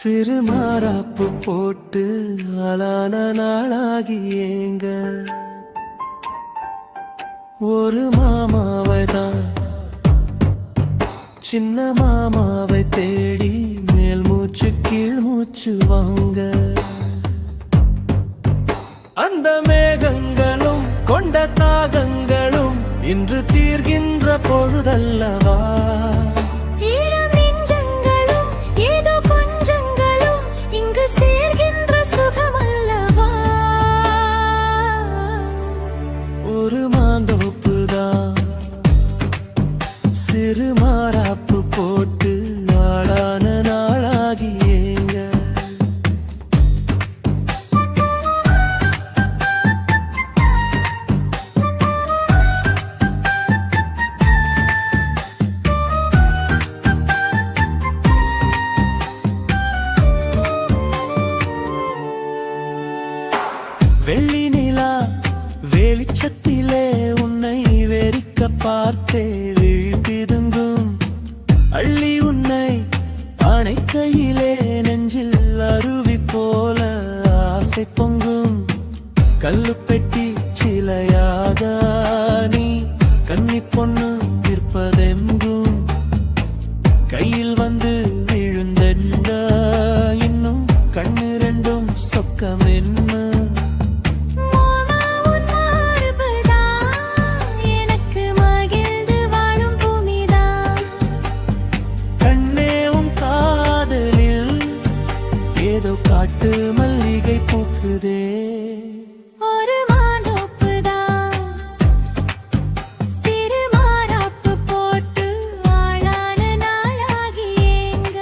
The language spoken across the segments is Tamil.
சிறு மாறாப்பு போட்டு ஆளான நாளாகி ஏங்க ஒரு மாமாவை தான் சின்ன மாமாவை தேடி மேல் மூச்சு கீழ் மூச்சு வாங்க அந்த மேகங்களும் கொண்ட தாகங்களும் இன்று தீர்கின்ற பொழுதல்லவா ஒரு மாந்தோப்புதான் சிறு மாறாப்பு போட்டு ஆளான நாளாகி ஏங்க வெள்ளி நிலா வெளிச்சத்திலே உன்னை வெறிக்க பார்த்தே விழிப்பிதுங்கும் அள்ளி உன்னை அணைக்கையிலே நெஞ்சில் அருவி போல ஆசை பொங்கும் கல்லுப்பெட்டி சிலையாக நீ கன்னி பொண்ணு நிற்பதெங்கும் கையில் வந்து விழுந்தென்ன இன்னும் கண்ணு ரெண்டும் சொக்கம் என்ன காட்டு மல்லிகை பூக்குதே ஒரு மாந்தோப்புதான் சிறு மாறாப்பு போட்டு ஆளான நாளாகி ஏங்க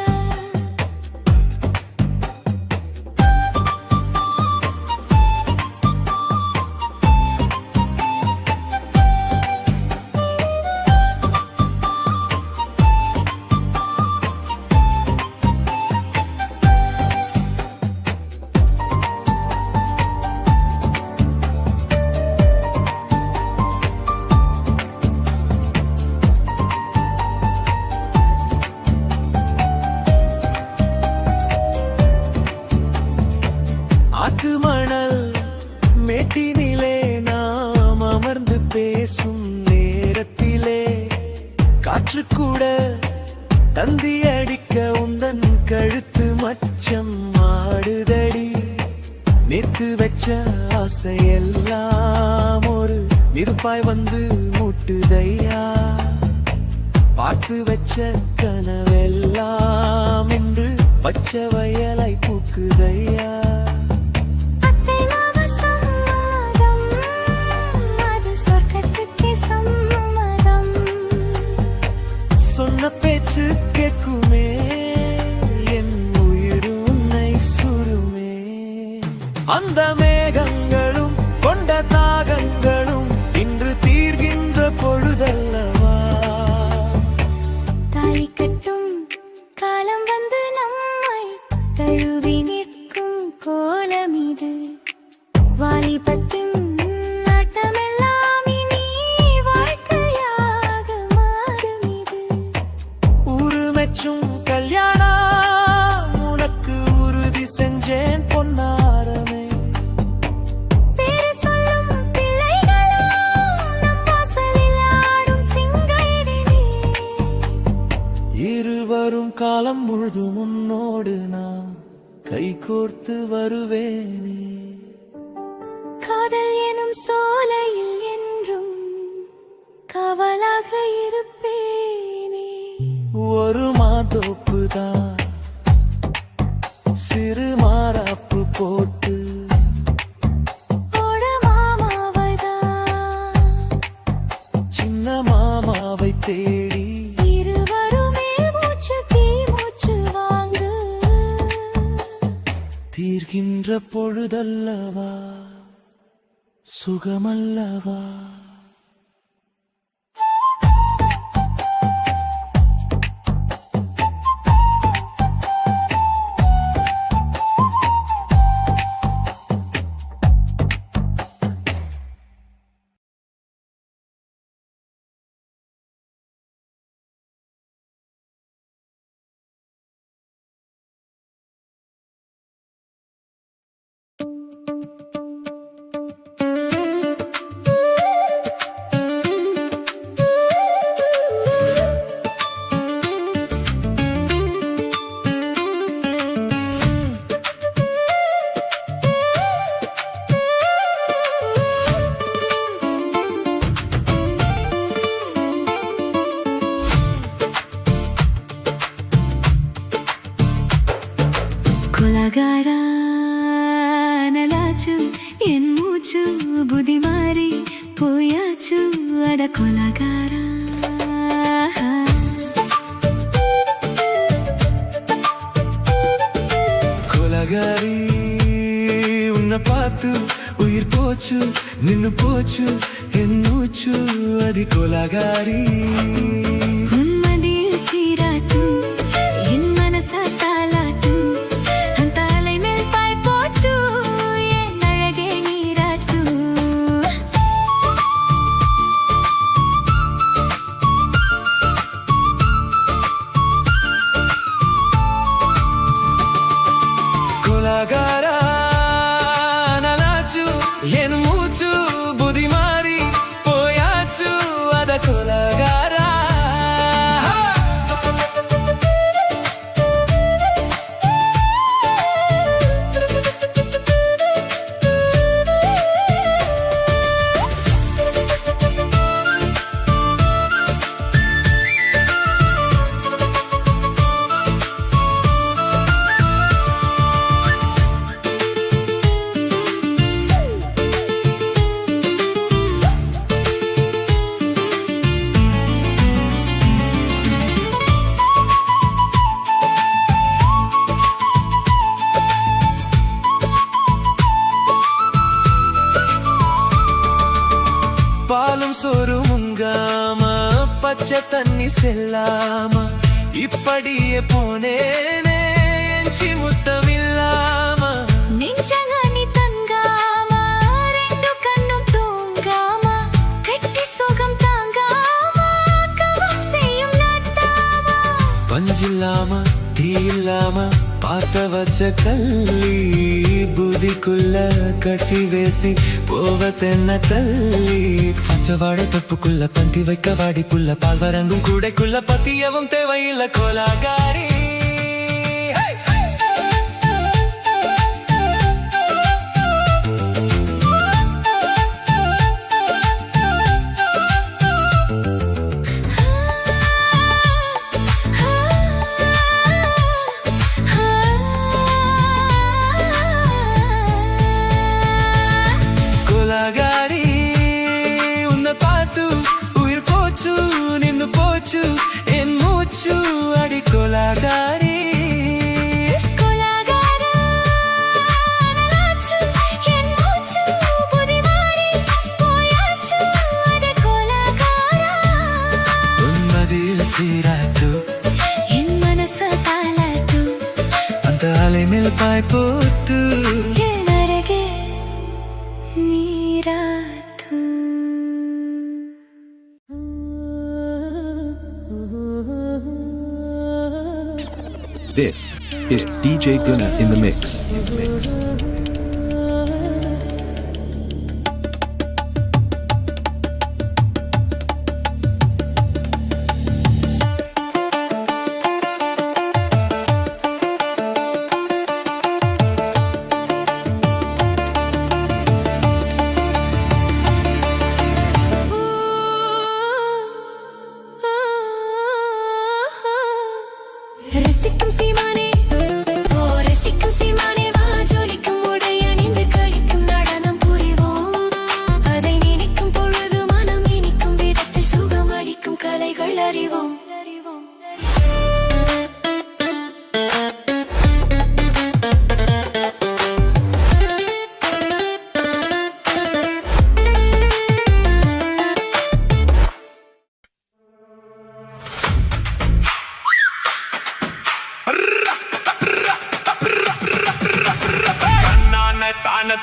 ஆத்து மணல் மேட்டினிலே நாம் அமர்ந்து பேசும் நேரத்திலே காற்று கூட தந்தி அடிக்க உந்தன் கழுத்து மச்சம் ஆடுதடி நேத்து வச்ச ஆசையெல்லாம் ஒரு நெருப்பாய் வந்து முட்டுதையா பார்த்து வச்ச கனவெல்லாம் இன்று பச்சை வயலாய் பூக்குதையா சொன்ன பேச்சு கேட்குமே என் உயிர் உன்னை சுருமே அந்த மேகங்களும் கொண்ட தாகங்களும் இன்று தீர்கின்ற பொழுதல்லவா தாலி கட்டும் காலம் வந்து நம்மை தழுவி நிற்கும் கோலம் இது வாலிபத்தின் கல்யாணம் உனக்கு உறுதி செஞ்சேன் பொன்னாரமே பேரு சொல்லும் பிள்ளைகளும் வாசலில் ஆடும் சிங்காரினி இருவரும் காலம் முழுதும் உன்னோடு நான் கைகோர்த்து வருவேனே காதல் எனும் சோலையில் என்றும் காவலாக இருப்பேனே ஒரு மாந்தோப்புதான் சிறு மாறாப்பு போட்டு சின்ன மாமாவை தேடி இருவருமே மூச்சு தீ மூச்சு வாங்கு தீர்கின்ற பொழுதல்லவா சுகமல்லவா கொலகாரா நலாச்சு என் மூச்சு புதி மாறி போயாச்சு அட கொலகாரா கொலகாரி உன்னை பார்த்து உயிர் போச்சு நின்னு போச்சு என் மூச்சு அது கொலகாரி உன்மதியில் சீராட்டு என் மனச தாலாட்டு அந்த அலை மேல் பாய் போட்டு என் அழகே நீராட்டு கொலகாரா நலாச்சு என் மூச்சு புதி மாறி போயாச்சு அத கொலகாரா பாலும் சோறு முங்காம பச்சை தண்ணி செல்லாம இப்படியே போனேனே எஞ்சி முத்தமில்லாம நெஞ்சங்கனி தங்காம ரெண்டு கண்ணும் தூங்காம கட்டி சுகம் தாங்காம கவம் செய்யும் நாட்டாம பஞ்சில்லாம தீ இல்லாம பார்த்த வச்ச கல்லி புதிக்குள்ள கட்டி வேசி போவதென்ன தள்ளி பச்சவாட தொப்புக்குள்ள பந்தி வைக்க வாடி புள்ள பால் வரங்கும் கூடைக்குள்ள பத்தியவும் தேவையில்லை கொலகாரி கொலகாரி உன்னை பார்த்து உயிர் போச்சு நின்னு போச்சு என் மூச்சு அடி கொலகாரி கொலகாரா நலாச்சு என் மூச்சு புதி மாறி போயாச்சு அட கொலகாரா உன்மதியில் சீராட்டு என் மனச தாலாட்டு அந்த அலை மேல் பாய் போட்டு என் அழகே நீராட்டு This is DJ Gunna in the mix. ரசிக்கும் சீமானே ஓ ரசிக்கும் சீமானே வா ஜொலிக்கும் உடை அணிந்து கழிக்கும் நடனம் புரிவோம் அதை நினைக்கும் பொழுது மனம் இனிக்கும் விதத்தில் சுகம் அளிக்கும் கலைகள் அறிவோம்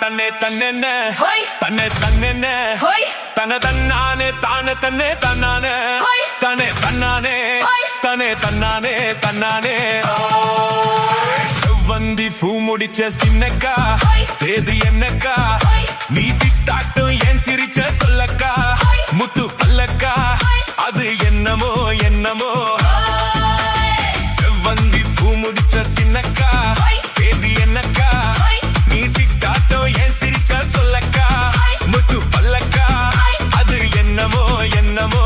தன்னை தன்னே ஹோய் தன்னை தன்னே ஹோய் தன தன்னானே தானே தன்னே தன்னானே ஹோய் தனே தன்னானே ஹோய் தனே தன்னானே தன்னானே செவ்வந்தி பூ முடிச்ச சின்னக்கா சேது என்னக்கா நீ சித்தாட்டும் ஏன் சிரிச்ச சொல்லக்கா முத்து பல்லக்கா அது என்னமோ என்னமோ செவ்வந்தி பூ முடிச்ச சின்னக்கா சேது என்னக்கா நீ சித்தாட்டும் ஏன் சிரிச்ச சொல்லக்கா முத்து பல்லக்கா அது என்னமோ என்னமோ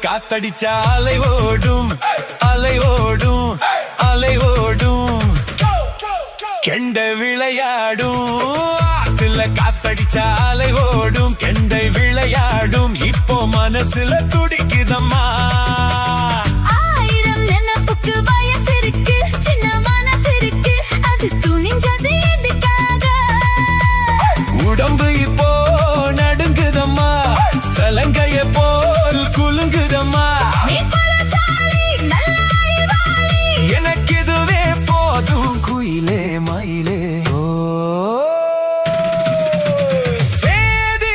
காத்தடிச்சா அலை ஓடும் அலை ஓடும் அலை ஓடும் கெண்டை விளையாடும் ஆத்துல காத்தடிச்சா அலை ஓடும் கெண்டை விளையாடும் இப்போ மனசுல துடிக்குதம்மா ஆயிரம் நினைப்புக்கு வயசு இருக்கு சின்ன மனசு இருக்கு அது துணிஞ்சது எதுக்காக உடம்பு இப்போ நடுங்குதம்மா சலங்கைய போல் குலுங்குதம்மா நீ பலசாலி நல்ல அறிவாளி எனக்கு இதுவே போதும் குயிலே மயிலே ஓ சேதி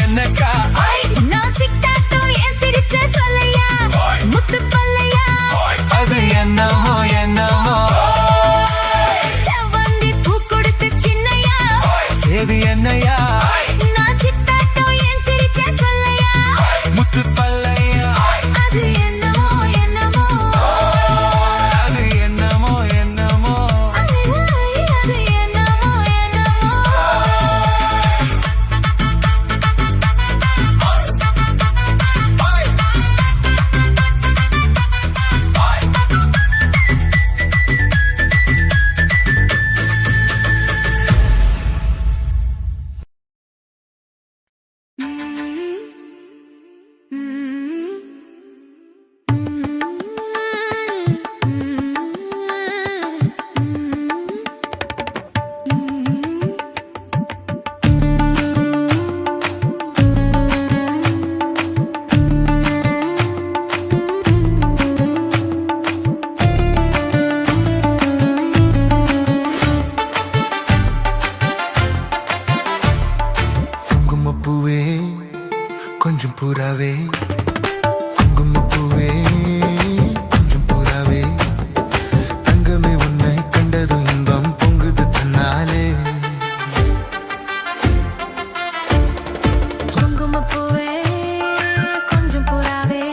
என்னக்கா நான் சிட்டாட்டோ என் சிரிச்ச சொல்லையா முத்து பல்லையா அது என்னமோ என்னமோ செவ்வந்தி பூ கொடுத்த சின்னையா சேதி என்னையா நான் சிட்டாட்டோ என் சிரிச்ச சொல்லையா முத்து பல்லையா அது என்னமோ என்னமோ அது என்னமோ என்னமோ அது என்னமோ என்னமோ குங்குமப்பூவே கொஞ்சம் புறாவே குங்குமப்பூவே கொஞ்சம் புறாவே தங்கமே உன்னை கண்டதும் இன்பம் பொங்குது தன்னாலே குங்குமப்பூவே கொஞ்சம் புறாவே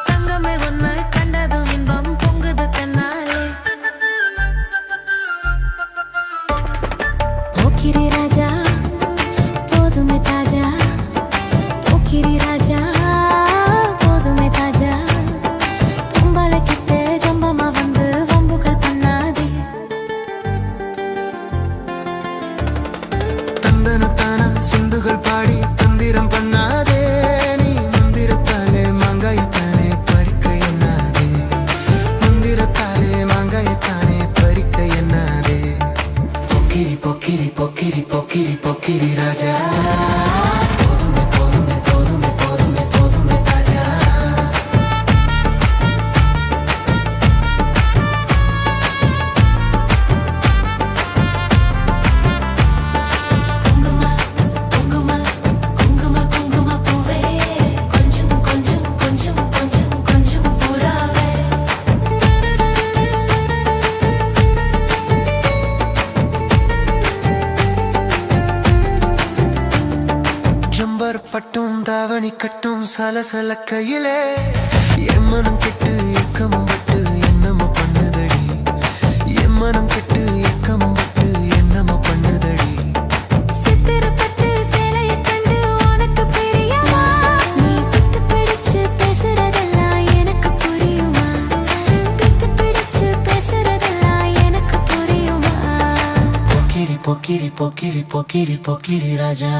தங்கமே உன்னை கண்டதும் இன்பம் பொங்குது தன்னாலே போக்கிரி ராஜா போதுமே தாஜா போக்கிரி ராஜா போதுமே தாஜா பொம்பளை கிட்ட ஜம்பமா வந்து வம்புகள் பண்ணாதே தந்தனத்தானா சிந்துகள் பாடி தந்திரம் பண்ணாதே நீ மந்திரத்தாலே மாங்காயத்தானே பறிக்க எண்ணாதே மந்திரத்தாலே மாங்காயத்தானே பறிக்க எண்ணாதே பொக்கிரி பொக்கிரி பொக்கிரி பொக்கிரி பொக்கிரி ராஜா போதுமே போதுமே போதுமே போதுமே போதுமே தாஜா குங்கும குங்கும குங்கும குங்கும பூவே கொஞ்சம் கொஞ்சம் கொஞ்சம் கொஞ்சம் கொஞ்சம் புறாவே ஜம்பர் பட்டும் தாவணி கட்டும் சலசல கையிலே எம்மனம் கெட்டு ஏக்கமும் பட்டு என்னமோ பண்ணுதடி எம்மனம் கெட்டு ஏக்கமும் பட்டு என்னமோ பண்ணுதடி சித்திரப்பட்டு சேலைய கண்டு உனக்கு பிரியமா நீ பித்து பிடிச்சு பேசுறதெல்லாம் எனக்கு புரியுமா பித்து பிடிச்சு பேசுறதெல்லாம் எனக்கு புரியுமா பொக்கிரி பொக்கிரி பொக்கிரி பொக்கிரி பொக்கிரி ராஜா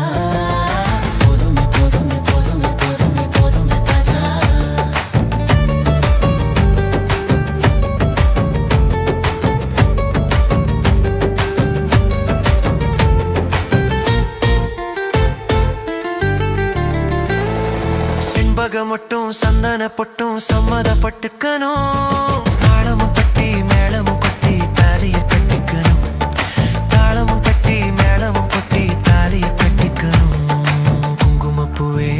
போதுமே போதுமே போதுமே போதுமே போதுமே தாஜா செண்பக மட்டும் சந்தன பொட்டும் சம்மதப்பட்டுக்கணும் தாளமும் தட்டி மேளமும் கொட்டி தாலிய கட்டிக்கணும் தாளமும் தட்டி மேளமும் கொட்டி தாலிய கட்டிக்கணும் குங்குமப்பூவே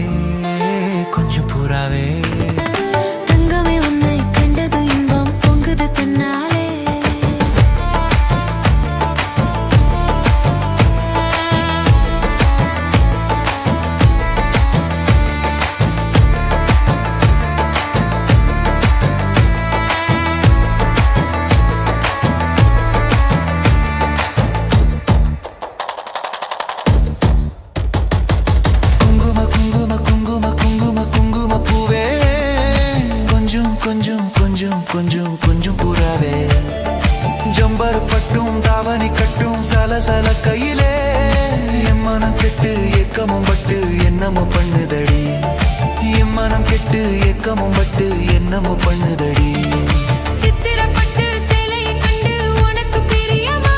கொஞ்சம் புறாவே தங்கமே உன்னை கண்டது இன்பம் பொங்குது தன்னாலே சலசல கையிலே என் மனம் கெட்டு ஏக்கமும் பட்டு என்னமோ பண்ணுதடி என் மனம் கெட்டு ஏக்கமும் பட்டு என்னமோ பண்ணுதடி சித்திரப்பட்டு சேலையை கண்டு உனக்கு பிரியமா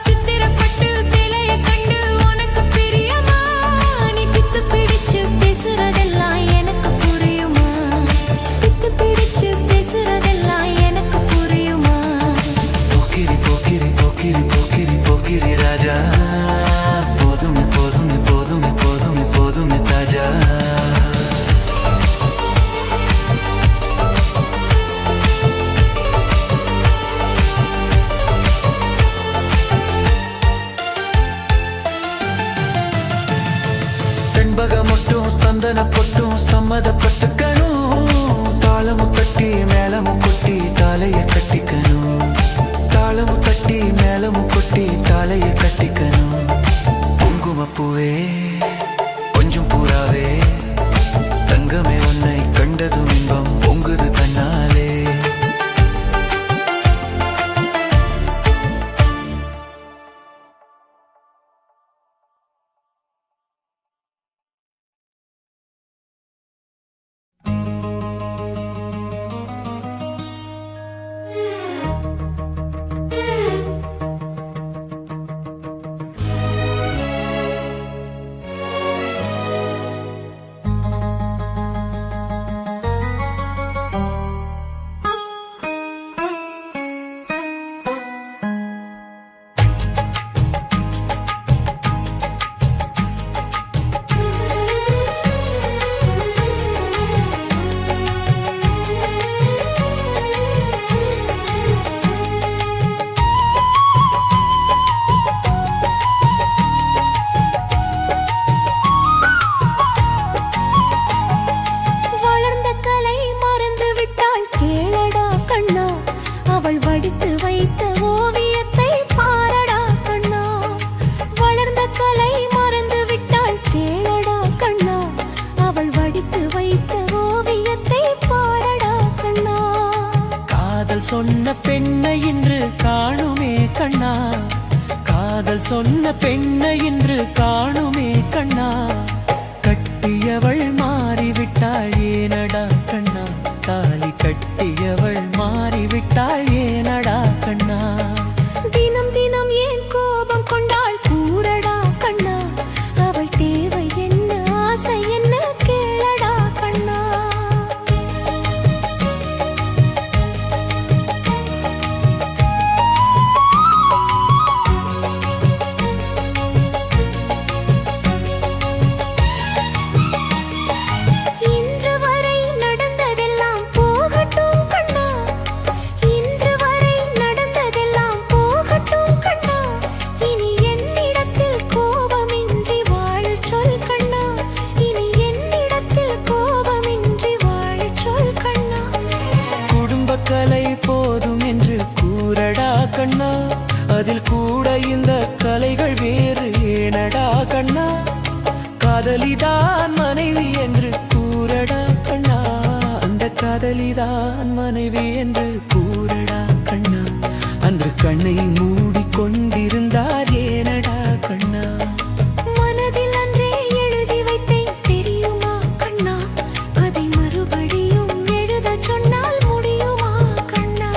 சித்திரப்பட்டு சேலையை கண்டு உனக்கு பிரியமா நீ பித்து பிடிச்சு பேசுறதெல்லாம் எனக்கு புரியுமா பித்து பிடிச்சு பேசுறதெல்லாம் எனக்கு புரியுமா போக்கிரி போக்கிரி போக்கிரி போக்கிரி போக்கிரி ராஜா போதுமே போதுமே போதுமே போதுமே போதுமே தாஜா செண்பகமொட்டும் சந்தன பொட்டும் சம்மதப்பட்டுக்கணும் தாளமும் தட்டி மேளமும் கொட்டி தாலைய கட்டிக்கணும் தாளமும் தட்டி மேளமும் கொட்டி தாலைய கட்டிக்கணும் குங்குமப்பூவே கொஞ்சம் பூராவே தங்கமே உன்னை கண்டதும் இன்பம் பொங்குது தன்னாலே சொன்ன பெண்ணை இன்று காணுமே கண்ணா காதல் சொன்ன பெண்ணை இன்று காணுமே கண்ணா கட்டியவள் மாறிவிட்டாள் ஏனடா கண்ணா தாலி கட்டியவள் மாறிவிட்டாள் ஏனடா கண்ணா தினம் தினம் ஏன் கோபம் கொண்டாள் கூறடா கண்ணா அவள் தேவை என்ன ஆசை என்ன கேளடா கண்ணா இன்று வரை நடந்ததெல்லாம் போகட்டும் கண்ணா இன்று வரை நடந்ததெல்லாம் போகட்டும் கண்ணா இனி என்னிடத்தில் கோபமின்றி வாழச் சொல் கண்ணா இனி என்னிடத்தில் கோபமின்றி வாழச் சொல் கண்ணா குடும்பக்கலை போதும் என்று கூறடா கண்ணா அதில் கூட இந்த கலைகள் வேறு ஏனடா கண்ணா காதலிதான் மனைவி என்று கூறடா கண்ணா அந்த காதலிதான் மனைவி என்று கூறடா கண்ணா அன்று கண்ணை மூடிக்கொண்டிருந்தார் ஏனடா கண்ணா மனதில் அன்றே எழுதி வைத்தேன் தெரியுமா கண்ணா அதை மறுபடியும் எழுதச் சொன்னால் முடியுமா கண்ணா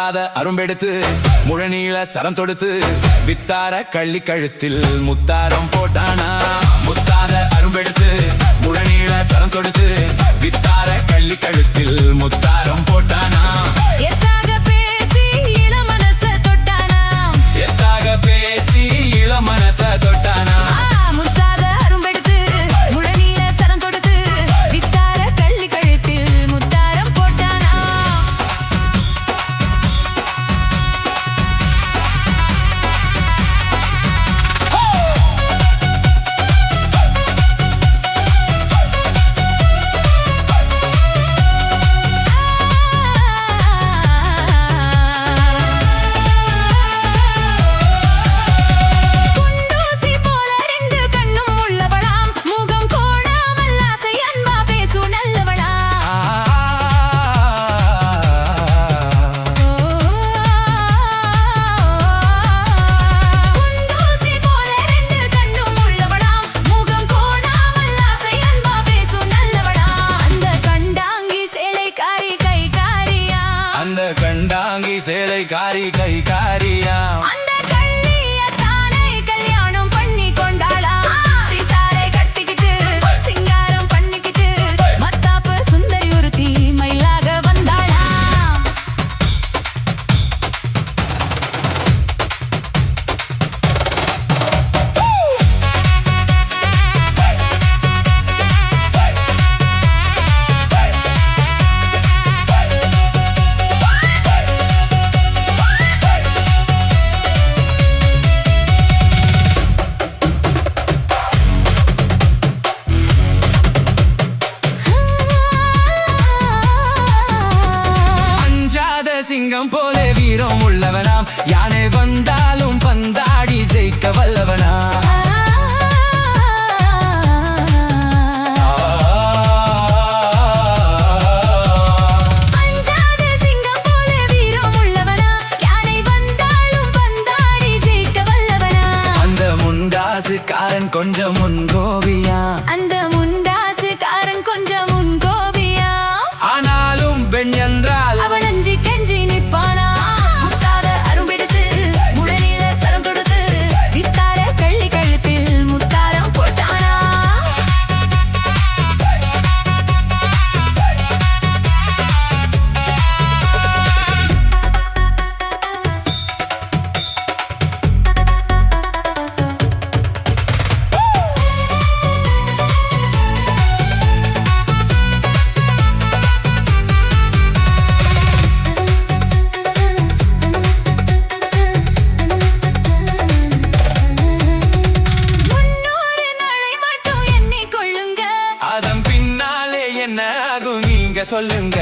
முத்தாத அரும்பெடுத்து முழநீள சரம் தொடுத்து வித்தார கள்ளி கழுத்தில் முத்தாரம் போட்டானா முத்தாத அரும்பெடுத்து முழநீள சரம் தொடுத்து வித்தார கள்ளி கழுத்தில் முத்தாரம் போட்டானா எத்தாக பேசி இளமனச தொட்டானா எத்தாக பேசி இளமனச தொட்டானா முத்தாத அரும்பெடுத்து முழநீள சரம் தொடுத்து வித்தார கள்ளி கழுத்தில் முத்தாரம் போட்டானா குண்டூசி போல ரெண்டு கண்ணும் உள்ளவளாம் முகம் கோணாமல் ஆசை அன்பா பேசும் நல்லவளாம் குண்டூசி போல ரெண்டு கண்ணும் உள்ளவளாம் முகம் கோணாமல் ஆசை அன்பா பேசும் நல்லவளாம் அந்த கண்டாங்கி சேலைக்காரி கைகாரியா அந்த கண்டாங்கி சேலை காரி கை காரியா அந்த கள்ளிய தானே கல்யாணம் பண்ணி கொண்டாளா சீதாரை கட்டிக்கிட்டு சிங்காரம் பண்ணிக்கிட்டு மத்தாப்பு சுந்தரி ஒருத்தி மயிலாக வந்தாளா அஞ்சாத சிங்கம் போல வீரம் உள்ளவனாம் யானை வந்தாலும் பந்தாடி ஜெயிக்க வல்லவனாம் அஞ்சாத சிங்கம் போல வீரம் உள்ளவனா யானை வந்தாலும் வந்தாடி ஜெயிக்க வல்லவனா அந்த முண்டாசுக்காரன் கொஞ்சம் முன்கோபியா அந்த முண்டாசுக்காரன் கொஞ்சம் முன்கோபியா ஆனாலும் பெண் என்றால் அவன் அஞ்சி கெஞ்சி நிற்பானா முத்தாத அரும்பெடுத்து முழநீள சரம் தொடுத்து வித்தார கள்ளி கழுத்தில் முத்தாரம் போட்டானா முன்னூறு நாளை மட்டும் எண்ணிக்கொள்ளுங்க அதன் பின்னாலே என்ன ஆகும் நீங்க சொல்லுங்க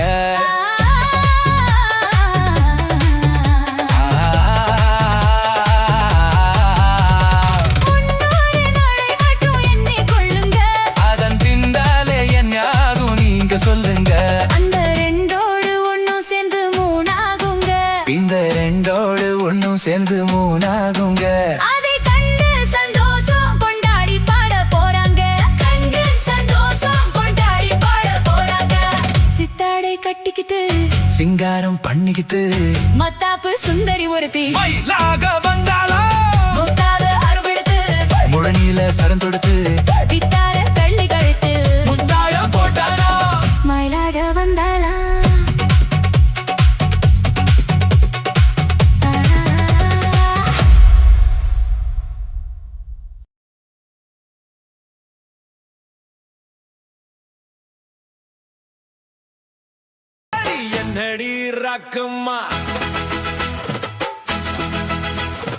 முன்னூறு நாளை மட்டும் எண்ணிக்கொள்ளுங்க அதன் பின்னாலே என்ன ஆகும் நீங்க சொல்லுங்க அந்த ரெண்டோடு ஒண்ணும் சேர்ந்து மூணாகுங்க இந்த ரெண்டோடு ஒண்ணும் சேர்ந்து மூணாகுங்க அதை கண்டு சந்தோஷம் கொண்டாடி பாட போறாங்க கண்டு சந்தோஷம் கொண்டாடி பாட போறாங்க சித்தாடை கட்டிக்கிட்டு சிங்காரம் பண்ணிக்கிட்டு மத்தாப்பு சுந்தரி ஒருத்தி மயிலாக வந்தாளா முத்தாத அருவெடுத்து முழநீள சரம் தொடுத்து வித்தார கள்ளி கழுத்தில் முத்தாயம் போட்டானா மயிலாக வந்தாளா என்னடி ராக்கம்மா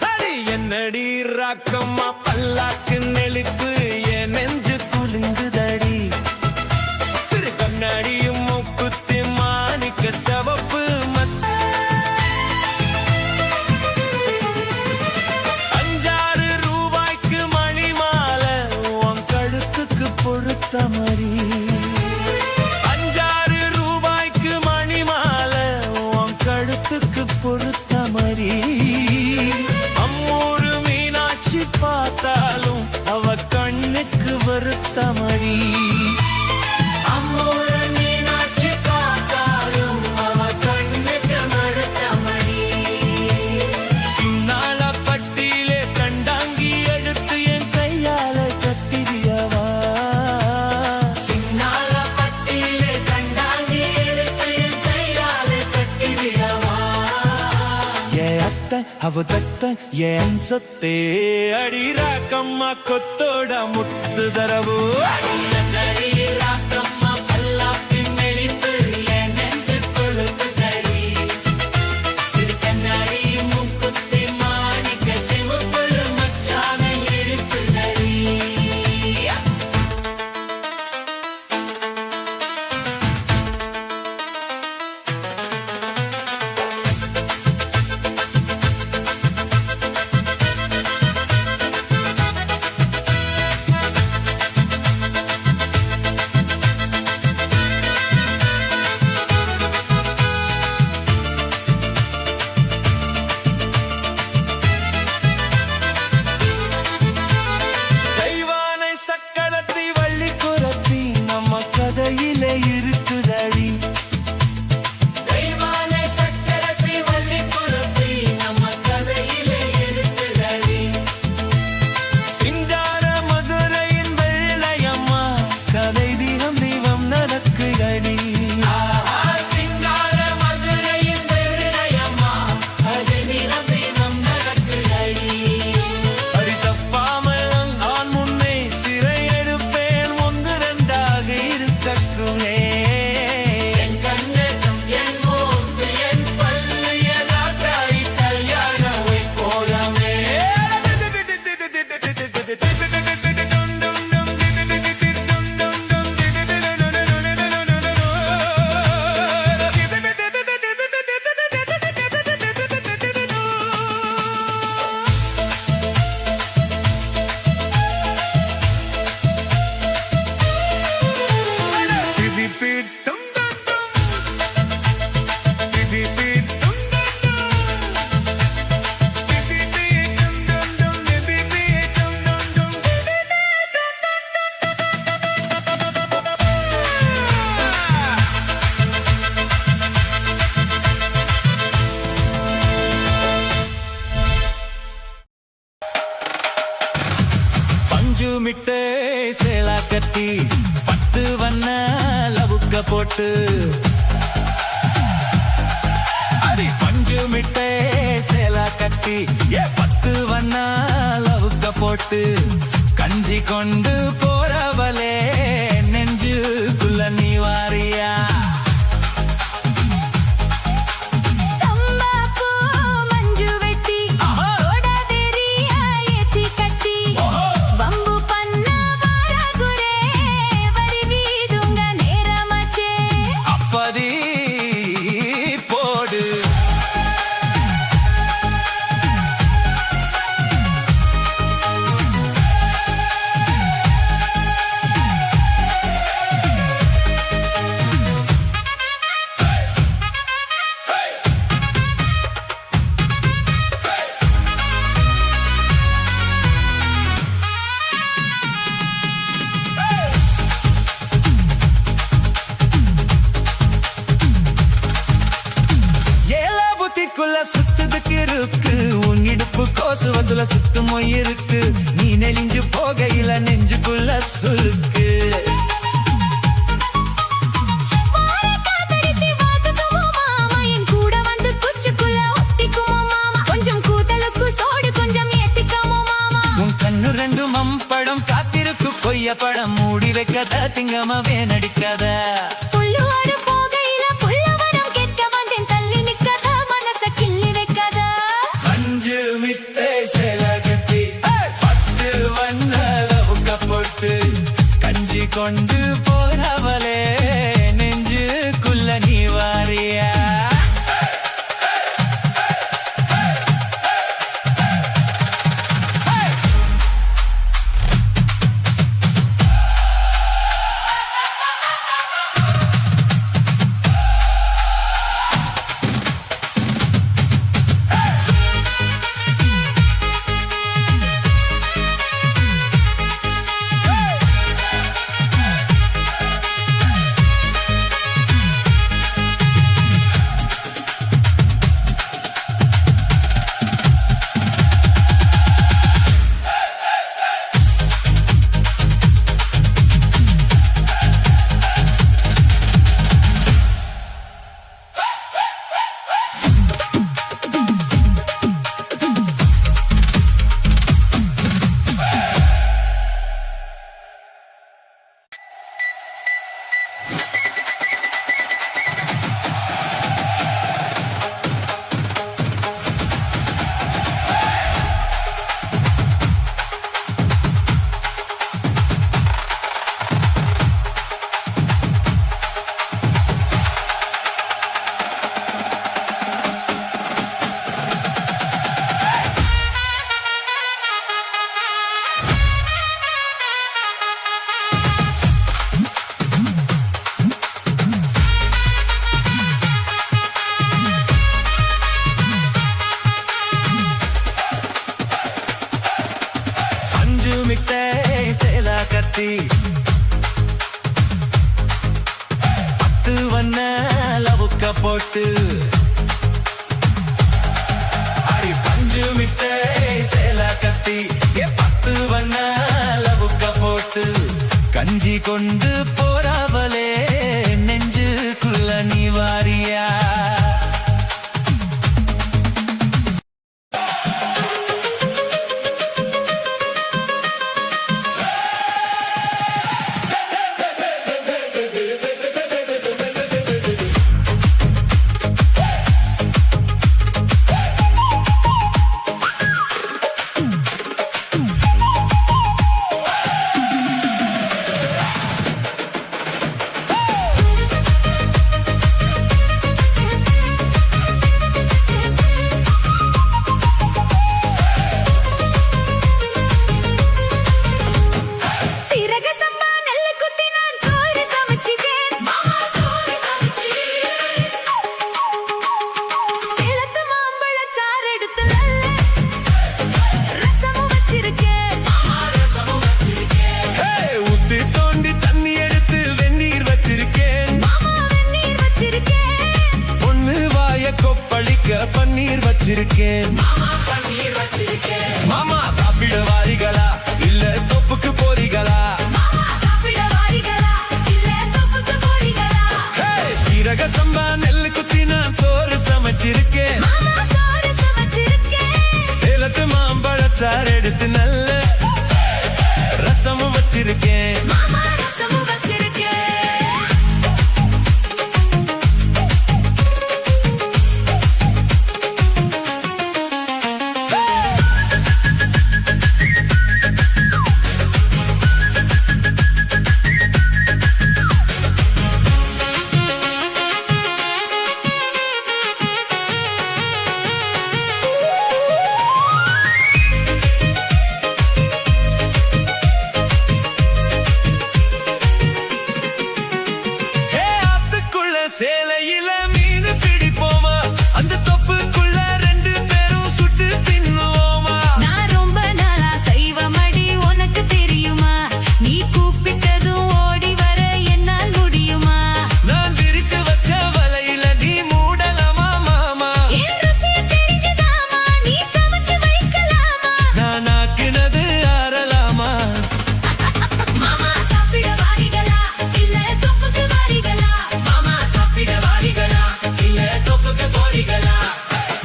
அடி என்னடி ராக்கம்மா பல்லாக்கு நெளிப்பு என் நெஞ்சு குலுங்குதடி சிறு கண்ணாடியும் மூக்குத்தி மாணிக்க சவப்பு ரூபாய்க்கு மணி மாலை உன் கழுத்துக்கு பொறுத்த மாதிரி ரூபாய்க்கு மணி மாலை உன் கழுத்துக்கு பொறுத்த மாதிரி அம்மூரு மீனாட்சி பார்த்தாலும் அவ கண்ணுக்கு வருத்த மாதிரி அம்மூரு மீனாட்சி பார்த்தாலும் அவ கண்ணுக்கு வருத்த மாதிரி ಅವದತ್ತ ಏನ್ಸತ್ತೆ ಅಡಿರಾಕಮ್ಮ ಕೊತ್ತೋಡ ಮುಟ್ಟುದರವು மிட்டே சேலா கட்டி 10 வண்ண லவுக்க போட்டு அடி பஞ்சு மிட்டே சேலா கட்டி 10 வண்ண லவுக்க போட்டு கஞ்சி கொண்டு போறவளே நெஞ்சுக்குள்ள நீ வாரியா சுத்துதுக்கு இருக்கு உன் இடுப்பு கோசுவதுல சுத்துமோ இருக்கு நீ நெளிஞ்சு போகையில நெஞ்சுக்குள்ள சுருக்கு உன் கண்ணு ரெண்டு மம்படம் காத்திருக்கு கொய்ய படம் மூடி வைக்காத திங்கமாவே நடிக்காத கஞ்சி கொண்டு போறவளே நெஞ்சுக்குள்ள நீ வாரியா போட்டு அடி பஞ்சு மிட்டை சேல கட்டி 10 வண்ண லவுக்க போட்டு கஞ்சி கொண்டு போறாவலே நெஞ்சுக்குள்ள நீ வாரியா பன்னீர் வச்சிருக்கேன் மாமா சாப்பிட வாரிகளா இல்ல தொப்புக்கு போறீங்களா சீரக சம்பா நெல்லு குத்தி நான் சோறு சமைச்சிருக்கேன் சேலத்து மாம்பழச்சாறு எடுத்து நல்ல ரசமும் வச்சிருக்கேன் சேலையில மீன் பிடிப்போமா அந்த தொப்புக்குள்ள 2 பேரும் சுட்டு தின்னுவோமா நான் ரொம்ப நாளா செய்வமடி உனக்கு தெரியுமா நீ கூப்பிட்டதும் ஓடி வர என்னால் முடியுமா நான் விரிச்சு வச்ச வலையில நீ மூடலாமா மாமா என் ருசிய தெரிஞ்சுதாமா நீ சமைச்சு வைக்கலாமா நான் ஆக்கினது ஆறலாமா மாமா சாப்பிட வாரிகளா இல்ல தொப்புக்கு வாரிகளா மாமா சாப்பிட வாரிகளா இல்ல தொப்புக்கு போறீங்களா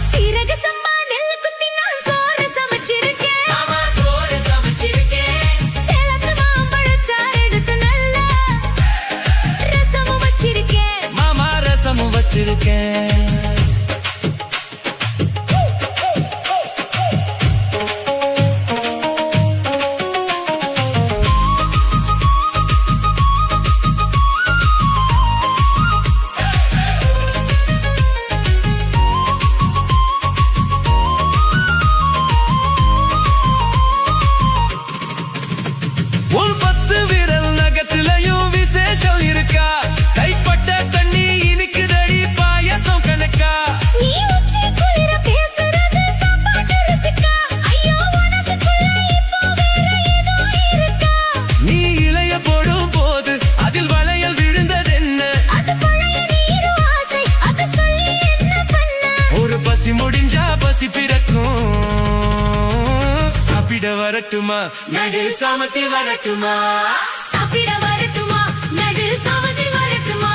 சீரக சம்பா நெல்லு குத்தி நான் சோறு சமைச்சிருக்கேன் மாமா சோறு சமைச்சிருக்கேன் சேலத்து மாம்பழச்சாறு எடுத்து நல்ல ரசமும் வச்சிருக்கேன் மாமா ரசமும் வச்சிருக்கேன் உன் 10 விரல் நகத்திலையும் விசேஷம் இருக்கா கைப்பட்ட தண்ணி இனிக்குதடி பாயசம் கணக்கா நீ உச்சி குளிர பேசுறது சாப்பாட்டு ருசிக்கா ஐயோ மனசுக்குள்ள இப்போ வேற ஏதோ இருக்கா நீ இளைய போடும் போது அதில் வளையல் விழுந்ததென்ன அது பழைய நீரு ஆசை அது சொல்லி என்ன பண்ண ஒரு பசி முடிஞ்சா பசி பிறக்கும் சாப்பிட வரட்டுமா நடு சாமத்தி வரட்டுமா சாப்பிட வரட்டுமா நடு சாமதி வரட்டுமா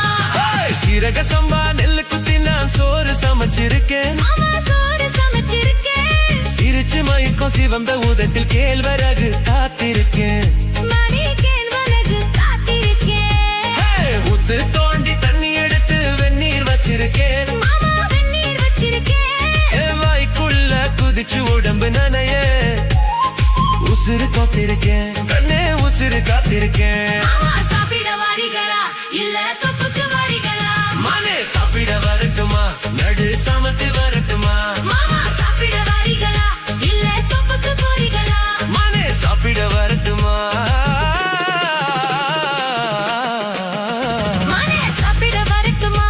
சீரக சம்பா நெல்லு குத்தி நான் சோறு சமைச்சிருக்கேன் மாமா சோறு சமைச்சிருக்கேன் சிரிச்சு மயக்கம் சிவந்த ஊதத்தில் கேழ்வரகு காத்திருக்கேன் மணி கேழ்வரகு காத்திருக்கேன் ஊத்து தோண்டி தண்ணி எடுத்து வெந்நீர் வச்சிருக்கேன் மாமா வெந்நீர் வச்சிருக்கேன் என் வாய்க்குள்ள குதிச்சு உடம்பு நனைய உசுறு காத்திருக்கேன் கண்ணே உசுறு காத்திருக்கேன் மாமா சாப்பிட வாரிகளா இல்ல தொப்புக்கு வாரிகளா மனே சாப்பிட வரட்டுமா நடு சமத்து வரட்டுமா மாமா சாப்பிட வாரிகளா இல்ல தொப்புக்கு போரிகளா மனே சாப்பிட வரட்டுமா மனே சாப்பிட வரட்டுமா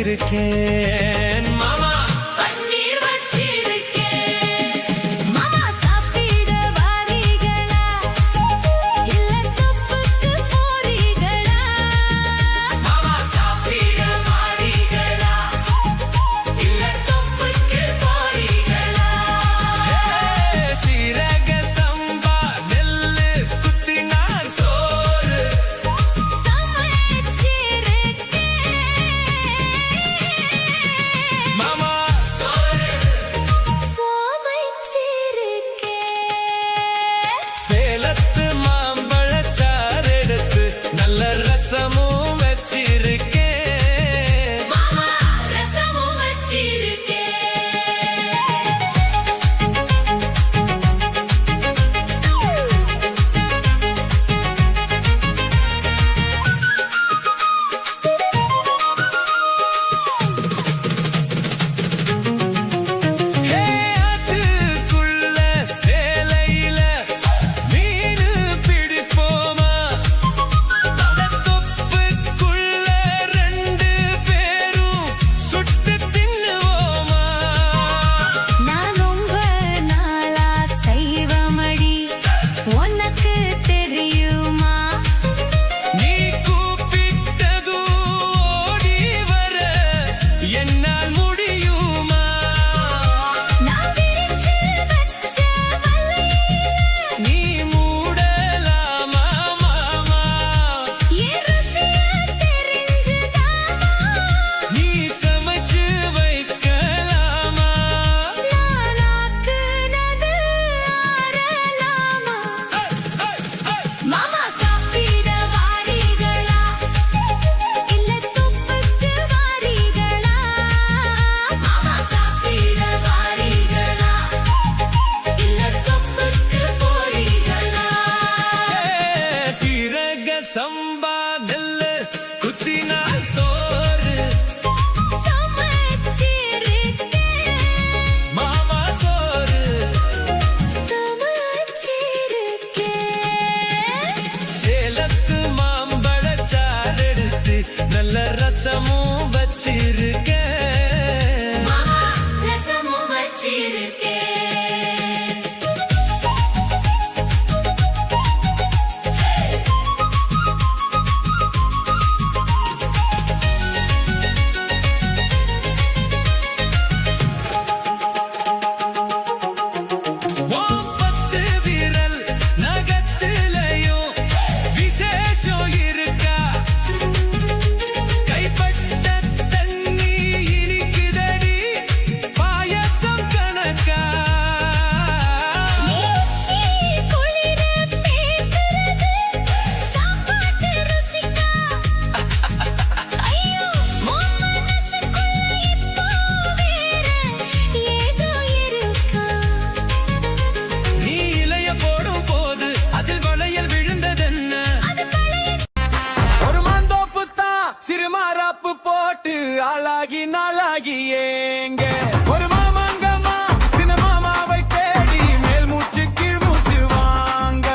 வச்சிருக்கேன் மாமா பன்னீர் வச்சிருக்கேன் மாமா சாப்பிட வாரீகளா இல்ல தொப்புக்கு போறீகளா மாமா சாப்பிட வாரீகளா இல்ல தொப்புக்கு போறீகளா சீரக சம்பா நெல்லு குத்தினார் சோறு மாமா சேலத்து மாம்பழச்சாறு எடுத்து நல்ல ரசமும் வச்சிருக்கேன் ஆத்துக்குள்ள சேலையில மீனு பிடிப்போமா தொப்புக்குள்ள ரெண்டு பேரும் சுட்டு தின்னுவோமா நான் ரொம்ப நாளா சைவமடி உனக்கு தெரியுமா நீ கூப்பிட்டது ஓடி வர என்னால் முடியுமா நான் விரிச்சு வச்ச வலையில நீ மூடலாமா மாமா என் ருசிய தெரிஞ்சுதாமா நீ சமைச்சு வைக்கலாமா நானாக்குனது ஆறலாமா மாமா சாப்பிட வாரீகளா இல்ல தொப்புக்கு வாரீகளா மாமா சாப்பிட வாரீகளா இல்ல தொப்புக்கு போறீகளா சீரக சம்பா நெல்லு குத்தினா சோறு சமைச்சிருக்கேன் மாமா சோறு சமைச்சிருக்கேன் சேலத்து மாம்பழச்சாறு எடுத்து நல்ல ரசமும் வச்சிருக்கேன் மாமா ரசமும் வச்சிருக்கேன் பத்து விரல் நகத்திலையும் விசேஷம் இருக்கா கைப்பட்ட தண்ணி இனிக்குதடி பாயசம் கணக்கா நீச்சி குளிர பேசுறது சாப்பாட்டு ருசிக்கா ஐயோ உன் மனசுக்குள்ள இப்போ வேற ஏதோ இருக்கா நீ இலைய போடும் போது அதில் வளையல் விழுந்ததென்ன அது பழைய ஒரு மாந்தோப்பு தான் சிறுமாராப்பு போட்டு ஆளாகி நாளாகி ஏங்க ஒரு மாமாங்கம்மா சின்ன மாமாவை தேடி மேல் மூச்சு கீழ் மூச்சு வாங்க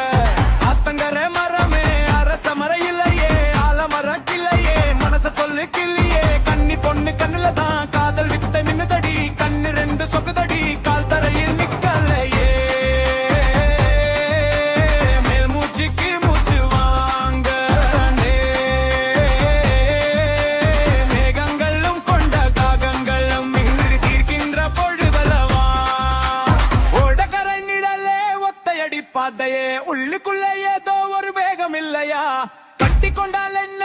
அத்தங்கர மரமே அரச மர இல்லையே ஆலமர கிள்ளையே மனச சொல்லு கிள்ளியே கன்னி பொண்ணு கண்ணுல தான் காதல் வித்தை மின்னுதடி கண்ணு ரெண்டு சொக்குதடி கால் தரையில் நிக்கலையே மேல் மூச்சு கீழ் மூச்சு வாங்க மேகங்களும் கொண்ட காகங்களும் மின்னடி தீர்க்கின்ற பொழுதலவா ஓடக்கரை நிழலே ஒத்தையடி பாதையே உள்ளுக்குள்ள ஏதோ ஒரு வேகம் இல்லையா கட்டி கொண்டால் என்ன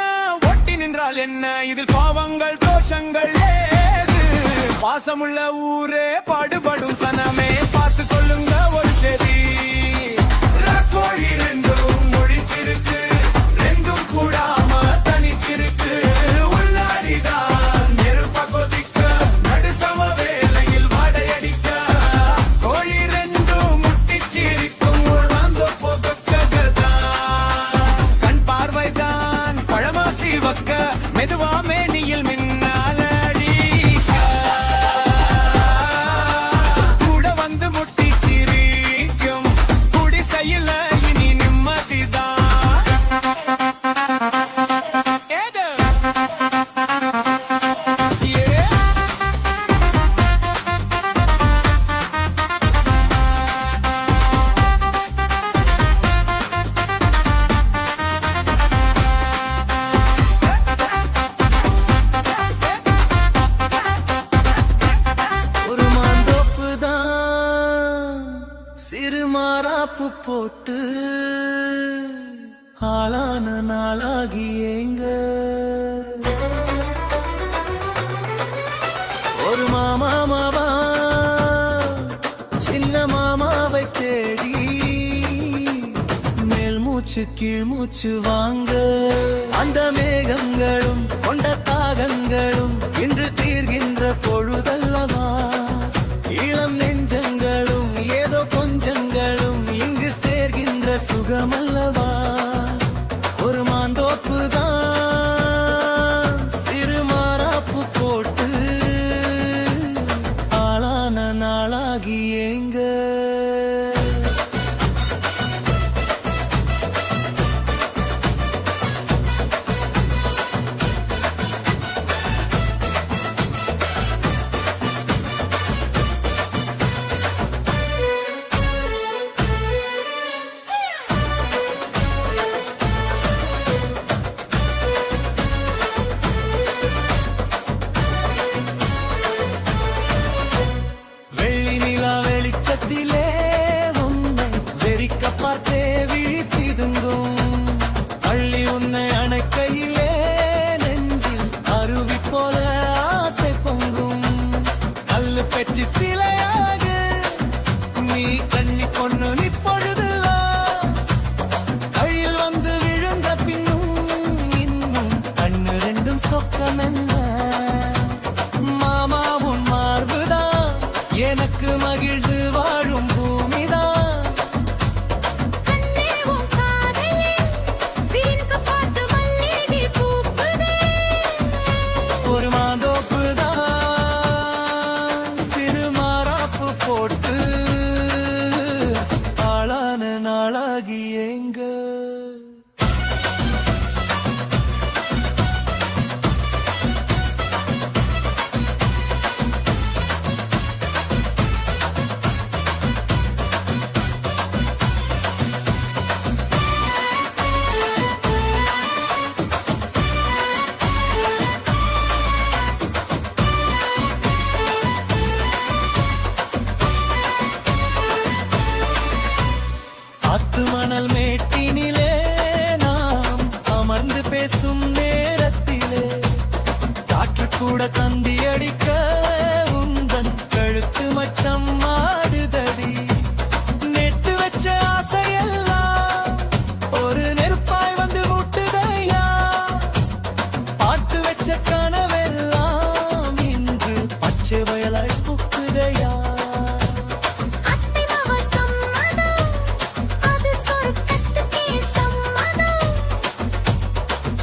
ஒட்டி நின்றால் என்ன இதில் பாவங்கள் தோஷங்கள் ஏது பாசமுள்ள ஊரே பாடுபடும் சனமே பார்த்து சொல்லுங்க ஒரு சரி கோழி ரெண்டும் முழிச்சிருக்கு ரெண்டும் கூடாம தனிச்சிருக்கு உள்ளாடிதான் நெருப்ப கொதிக்க நடுசம வேலையில் வாடையடிக்க கோழி ரெண்டும் முட்டிச்சிருக்கும் வந்த போகத்தான் கண் பார்வைதான் பழமாசி வக்க மெதுவா மேனியில் மின்னாலடிக்க கூட வந்து முட்டி சிரிக்கும் குடிசையில இனி மாறாப்பு போட்டு ஆளான நாளாகி ஏங்க ஒரு மாமாவா சின்ன மாமாவை தேடி மேல் மூச்சு கீழ் மூச்சு வாங்க அந்த மேகங்களும் கொண்ட தாகங்களும் இன்று தீர்கின்ற பொழுதல்லவா இளம் நெஞ்சங்களும் ஏதோ கொஞ்சங்களும் இங்கு சேர்கின்ற சுகமல்லவா ஒரு மாந்தோப்பு தான் சிறு மாறாப்பு போட்டு ஆளான நாளாகி ஏங்க உன்னை வெறிக்க பார்த்தே விழித்திதுங்கும் அள்ளி உன்னை அணைக்கையிலே நெஞ்சில் அருவி போல ஆசை பொங்கும் கல்லு பெற்று சிலையாக நீ கண்ணி பொண்ணு நீ பொழுதுலாம் கையில் வந்து விழுந்த பின்னும் இன்னும் கண்ணு ரெண்டும் சொக்கமென்ன மாமாவும் மார்புதான் எனக்கு மகிழ்ந்து வாழும் பூமிதான் ஒரு மாந்தோப்புதான் சிறு மாறாப்பு போட்டு ஆளான நாளாகி ஏங்க மணல் மேட்டினிலே நாம் அமர்ந்து பேசும் நேரத்திலே காற்று கூட தந்தி அடிக்க உந்தன் கழுத்து மச்சம் ஆடுதடி நெட்டு வச்ச ஆசையெல்லாம் ஒரு நெருப்பாய் வந்து மூட்டுதையா பார்த்து வச்ச கனவெல்லாம் இன்று பச்சை வயலாய் புக்குதையா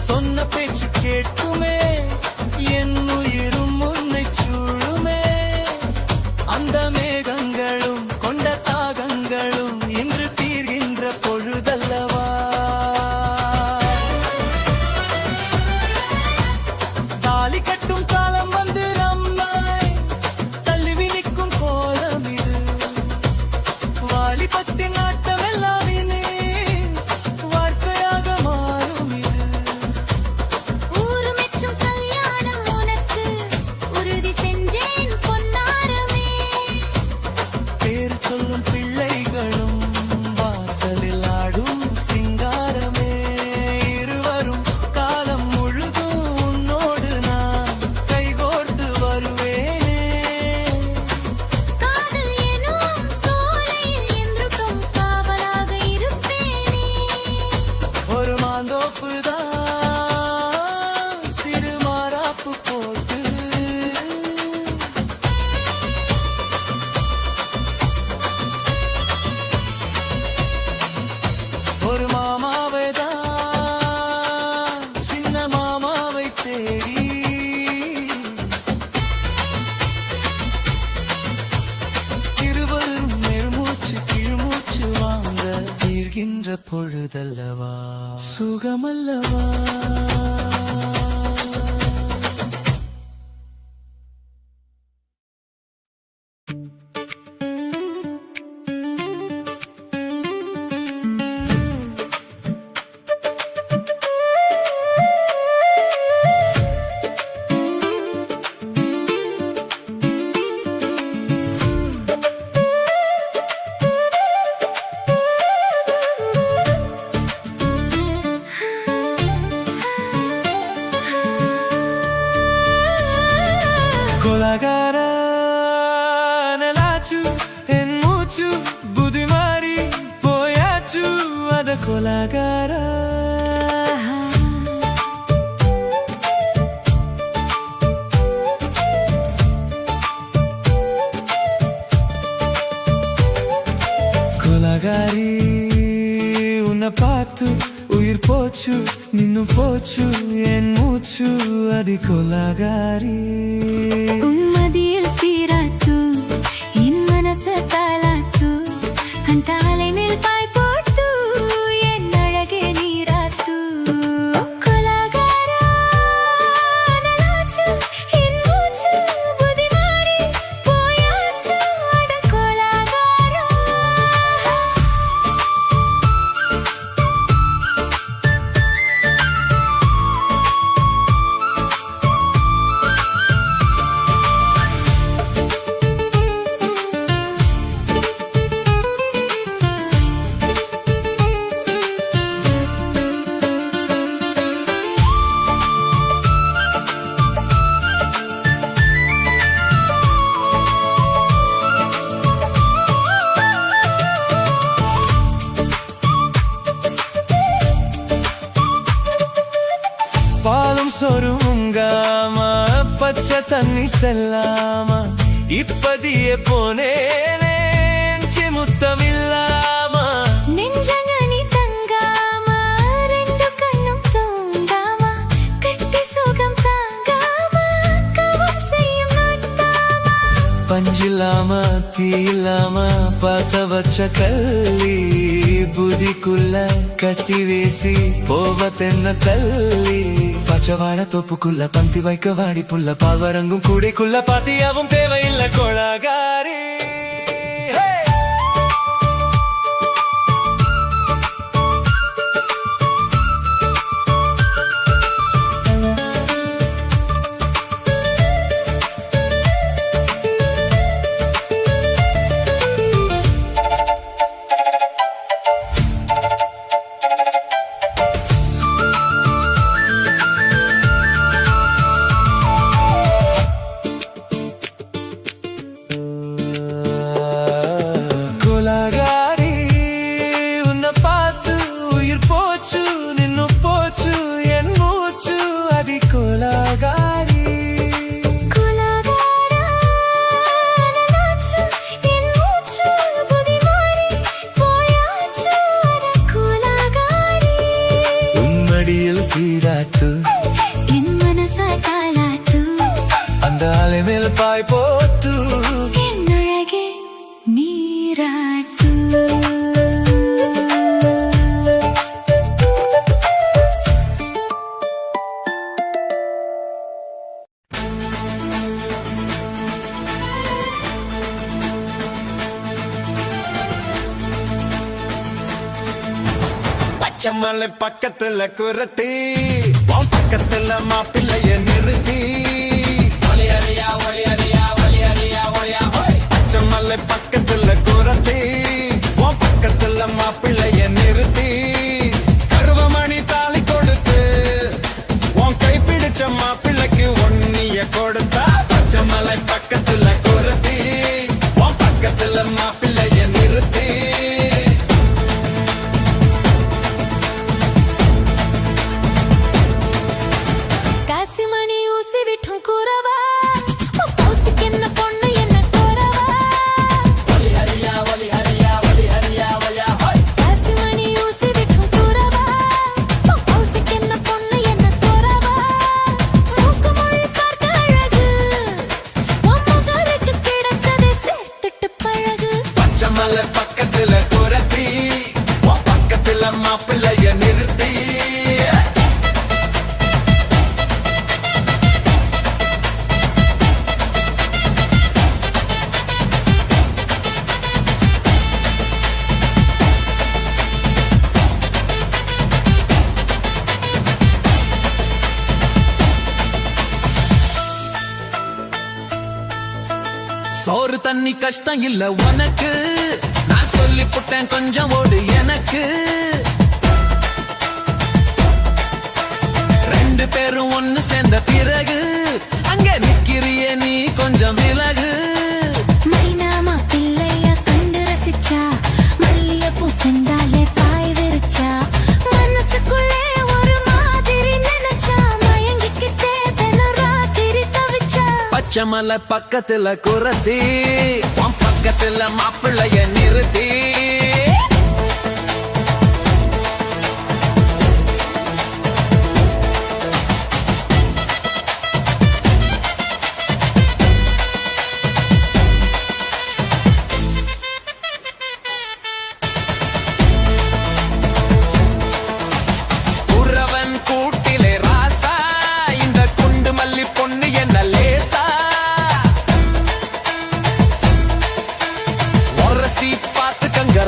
சொன்ன பேச்சு கேட்குமே என் உயிரும் உன்னை சூழுமே அந்த மேகங்களும் கொண்ட தாகங்களும் இன்று தீர்கின்ற பொழுதல்லவா தாலி கட்டும் காலம் வந்து நம்மை தள்ளி நிற்கும் கோலம் இது வாலிபத்தின் ஆட்டம் எல்லாம் இனி வாழ்க்கையாக மாறும் இது பேர் சொல்லும் பிள்ளைகளும் வாசலில் ஆடும் சிங்காரமே இருவரும் காலம் முழுதும் உன்னோடு நான் கைகோர்த்து வருவேனே ஒரு மாந்தோப்புதான் சிறு மாறாப்பு போட்டு ஒரு மாமாவை தான் சின்ன மாமாவை தேடி இருவரும் நெருமூச்சு கீழ்மூச்சு வாங்க தீர்கின்ற பொழுதல்லவா சுகமல்லவா கொலகாரா. கொலகாரி உன்னை பார்த்து உயிர் போச்சு நின்னு போச்சு என் மூச்சு அது கொலகாரி. உம்மதியில் சீராட்டு என் மனச தாளாட்டு அந்த அலை மேல் பாய் போட்டு என் அழகே நீராட்டு. கொலகாரா நலாச்சு என் மூச்சு புதி மாறி போயாச்சு அட கொலகாரா. பாலும் சொரும் உங்காமா பச்சை தண்ணி செல்லாமா இப்பதியே போனேனே முத்தமில்லாமா. நெஞ்சங்கனி தங்காம ரெண்டு கண்ணும் தூங்காம கட்டி சுகம் தாங்காம கவம் செய்யும் நாட்டாம. பஞ்சில்லாம தீ இல்லாம பார்த்த வச்ச கல்லி புதிக்குள்ள கத்தி வேசி போவதென்ன தள்ளி. பச்சவாட தோப்புக்குள்ள பந்தி வைக்க வாடி புள்ள பால்வரங்கும் கூடைக்குள்ள பாத்தியாவும் தேவையில்லை கொலகாரி. கொலகாரி உன்னை பார்த்து உயிர் போச்சு நின்னு போச்சு என் மூச்சு அடி கொலகாரி. கொலகாரா நலாச்சு என் மூச்சு புதி மாறி போயாச்சு அட கொலகாரி. உம்மடியில் சீராட்டு என் மனச தாளாட்டு அந்த அலை மேல் பாய் போட்டு என் அழகே நீராட்டு. பச்சைமலை பக்கத்துல குரத்தி உன் பக்கத்துல மாப்பிள்ளைய நிறுத்தி. பச்சைமலை பக்கத்துல குரத்தி உன் பக்கத்துல மாப்பிள்ளைய நிறுத்தி. கருவமணி தாலி கொடுத்து உன் கை பிடிச்ச மாப்பிள்ளைக்கு ஒன்னிய கொடுத்தா. பச்சைமலை பக்கத்துல குரத்தி உன் பக்கத்துல மாப்பிள்ளைய நிறுத்தி. காசிமணி ஊசி விட்டும் கூறவா பௌசிக்கு என்ன பொண்ணு என்ன கூறவா. காசிமணி ஊசி விட்டும் கூறவா பௌசிக்கு என்ன பொண்ணு என்ன கூறவா. மூக்கு மொழி பார்க்க அழகு உன் முகருக்கு கிடைச்சதை சேர்த்துட்டு பழகு. பச்சைமலை பக்கத்துல குரத்தி உன் பக்கத்துல மாப்பிள்ளைய நிறுத்தி. சோறு தண்ணி கஷ்டம் இல்ல உனக்கு நான் சொல்லி புட்டேன் கொஞ்சம் ஓடு எனக்கு. ரெண்டு பேரும் ஒன்னு சேர்ந்த பிறகு அங்க நிக்கிறியே நீ கொஞ்சம் விலகு. மைனாமா பிள்ளைய கண்டு ரசிச்சா மல்லிய பூ செண்டாலே பாய் விரிச்சா. மலை பக்கத்துல குரத்தி உன் பக்கத்துல மாப்பிள்ளைய நிறுத்தி உறவன் கூட்டிலே ராசா இந்த குண்டு மல்லி பொண்ணு என்ன லேசா உரசி பார்த்துக்கங்க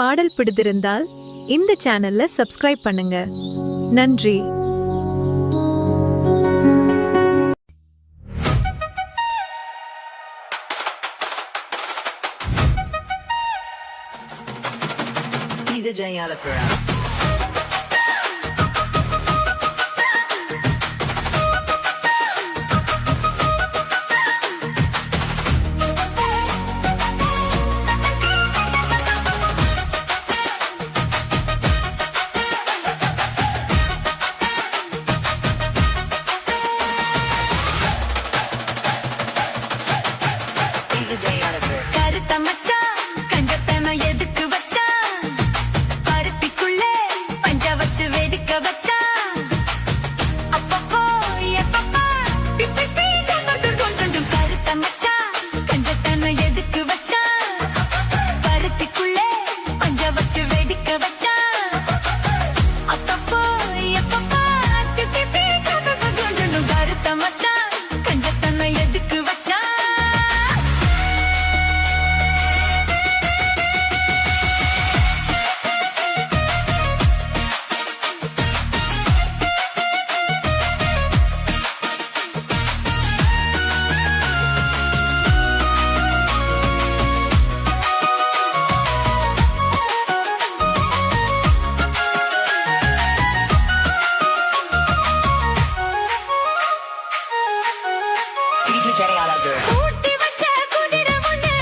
பாடல் பிடித்திருந்தால் இந்த சேனல்ல சப்ஸ்கிரைப் பண்ணுங்க. நன்றி. DJ Alapura. கருத்த மச்சான் கஞ்சத்தன எதுக்கு வச்சா பருத்திக்குள்ளே பஞ்ச வச்சு வெடிக்க வச்சா அப்பப்போ எப்பப்பா பிப்பி பீ கொண்டு கருத்த மச்சான் கஞ்சத்தன எதுக்கு வச்சா பருத்திக்குள்ளே பஞ்ச வச்சு வெடிக்க வச்சா அப்பப்போ எப்பப்பா பிப்பி பீ கொண்டு கருத்த மச்சான் கஞ்சத்தன எதுக்கு வச்சா DJ Alapura. ஊட்டி வச்ச குதிரை ஒண்ணு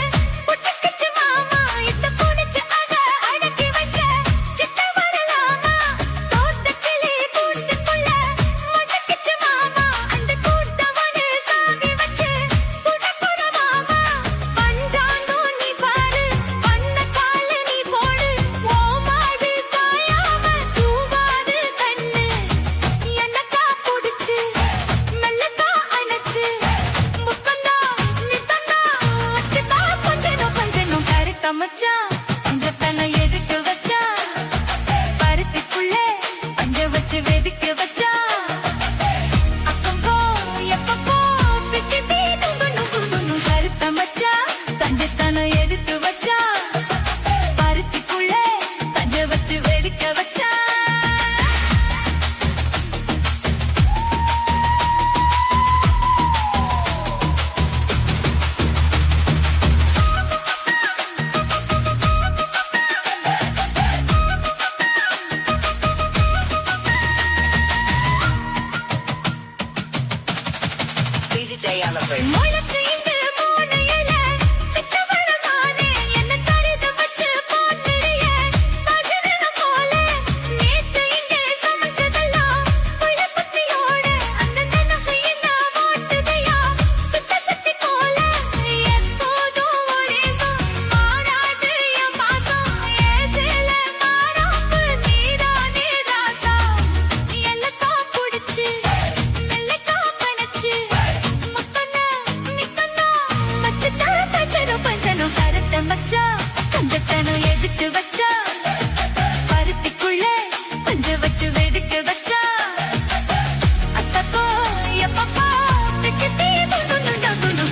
புட்டுக்குச்சு மாமா இத்த புடிச்சு அத அடக்கி வைக்க சித்த வரலாமா தோத்த கிளி கூட்டுக்குள்ள முட்டுக்குச்சு மாமா அந்த கூட்டவனு சாவி வச்சு புடப்புற மாமா பஞ்சாங்கோ நீ பாரு பண்ண கால நீ போடு ஓ மாடு சாயாம தூவாது கண்ணு என்னக்கா புடிச்சு மெல்லக்கா அணைச்சு முக்கந்தா நித்தந்தா வச்சுக்கா கொஞ்சனும் கருத்த மச்சான் பஞ்சத்தன எதுக்கு வச்சா பருத்திக்குள்ளே பஞ்ச வச்சு வெதுக்க வச்சா அப்பப்போ எப்பப்போ பிப்பி பீ நுங்கு கருத்த மச்சான் பஞ்சத்தன எதுக்கு வச்சா பருத்திக்குள்ளே பஞ்ச வச்சு வெதுக்க வச்சா DJ Alapura. முளைச்சு இங்கு மூணு இலை, சித்து வரமானே, என்னை தடுத்து வச்சு போட்டுறியே, பகிரணும் போல. நேத்து இங்கே சமைச்சதெல்லாம் புளிப்புத்தியோட, அந்த நினைவு என்ன ஓட்டுதையா, சுத்தி போல. எப்போதும் ஒரே மாறாது என் பாசம், ஏசில மாறாப்பு நீதானே ராசா. எல்லக்கா புடிச்சு, மெல்லக்கா பனச்சு, முக்கண்ணா நிக்கண்ணா மச்சத்தா பஞ்சனும் கருத்த மச்சான் கஞ்சத்தனம் எதுக்கு வச்சா பருத்திக்குள்ளே பஞ்ச வச்சு வெதுக்க வச்சா அப்பப்போ எப்பப்போ பிக்கி பீ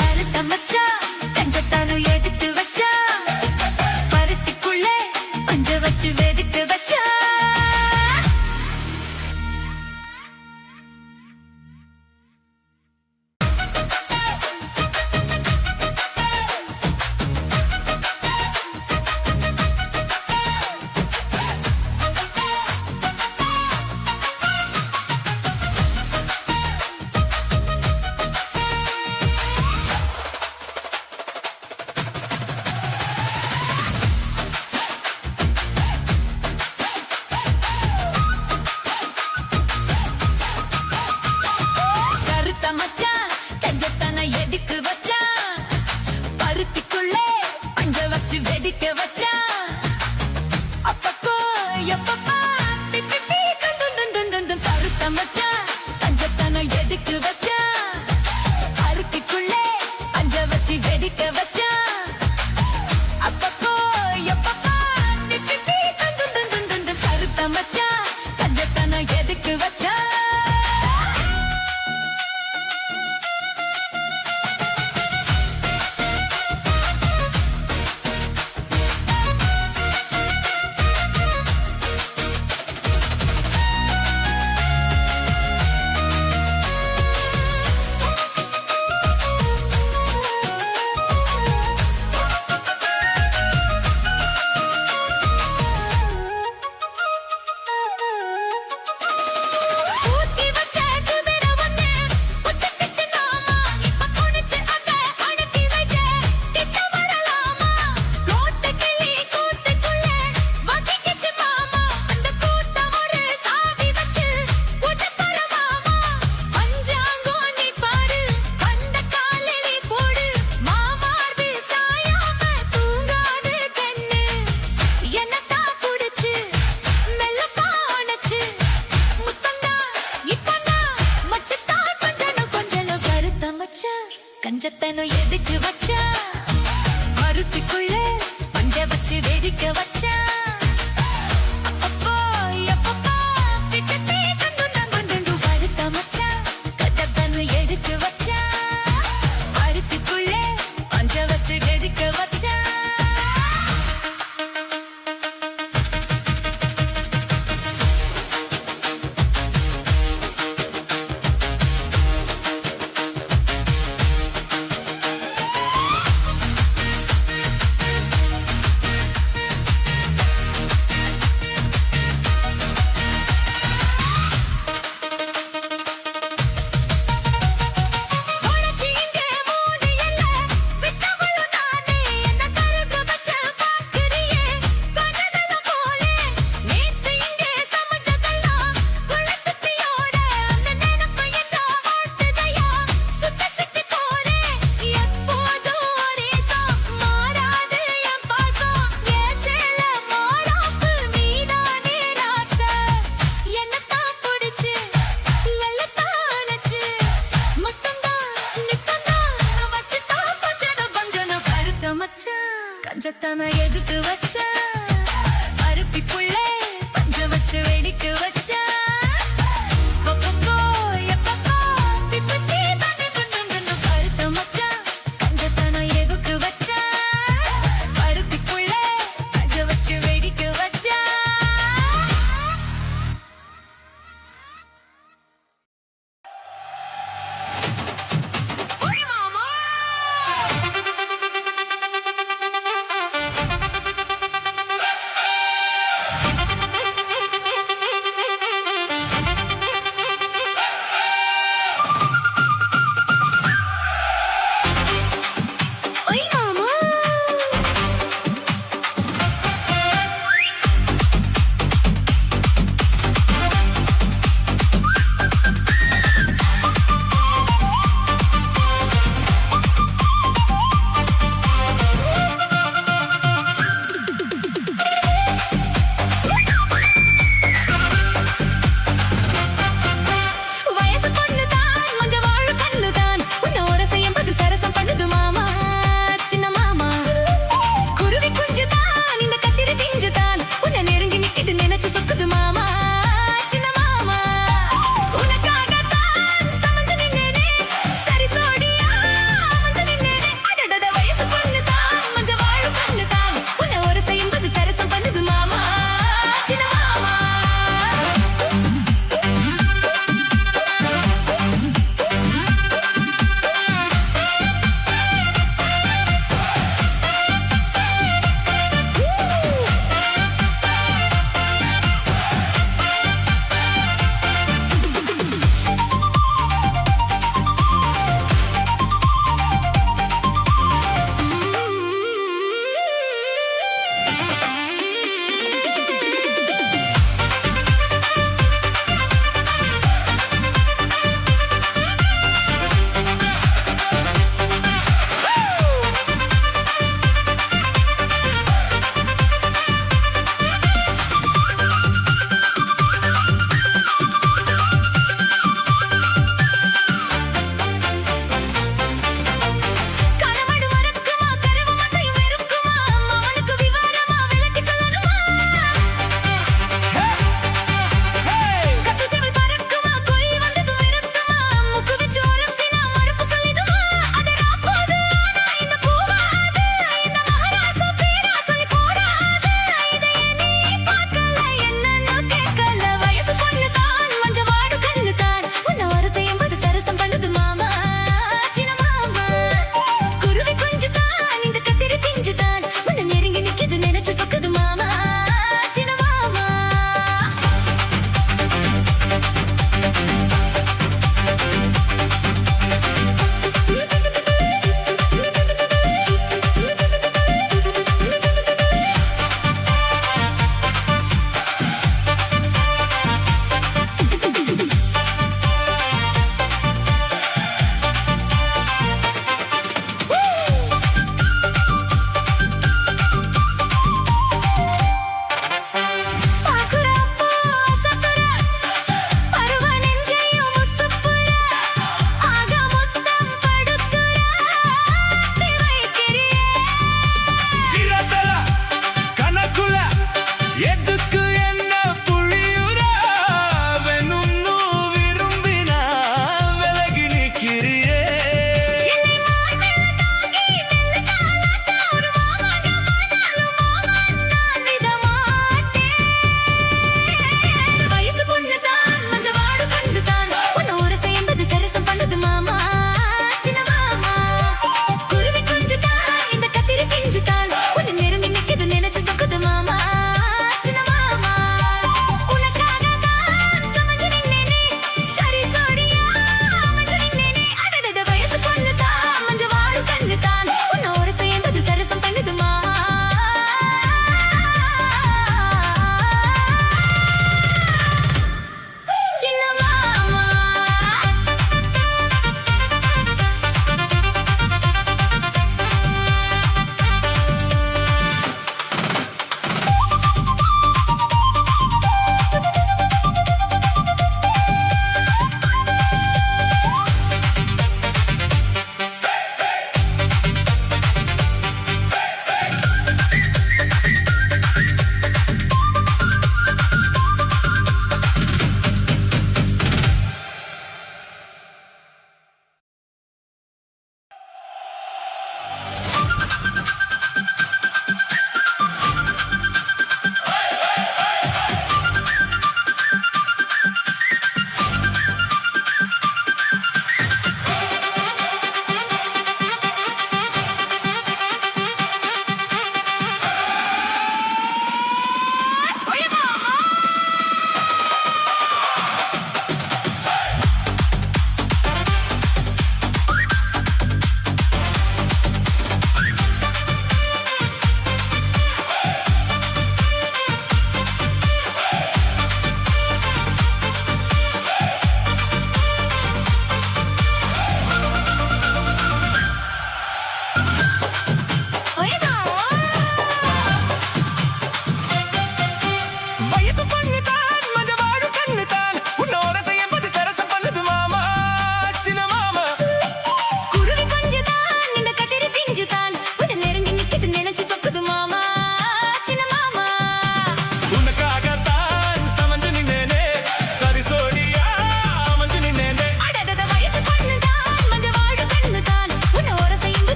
கருத்த மச்சான் கஞ்சத்தனம் எதுக்கு வச்சா பருத்திக்குள்ளே பஞ்ச வச்சு வெதுக்க வச்சா கதத்தனும் எதுக்கு வச்சா மருத்துக்குள்ள பஞ்ச வச்சு வேடிக்க வச்சா அப்பப்போ எப்பப்போ பிச்சத்தே கண்டு நம்புண்டு வழுத்த மச்சா கதத்தனும் எதுக்கு வச்சா மருத்துக்குள்ள பஞ்ச வச்சு வேடிக்க வச்சா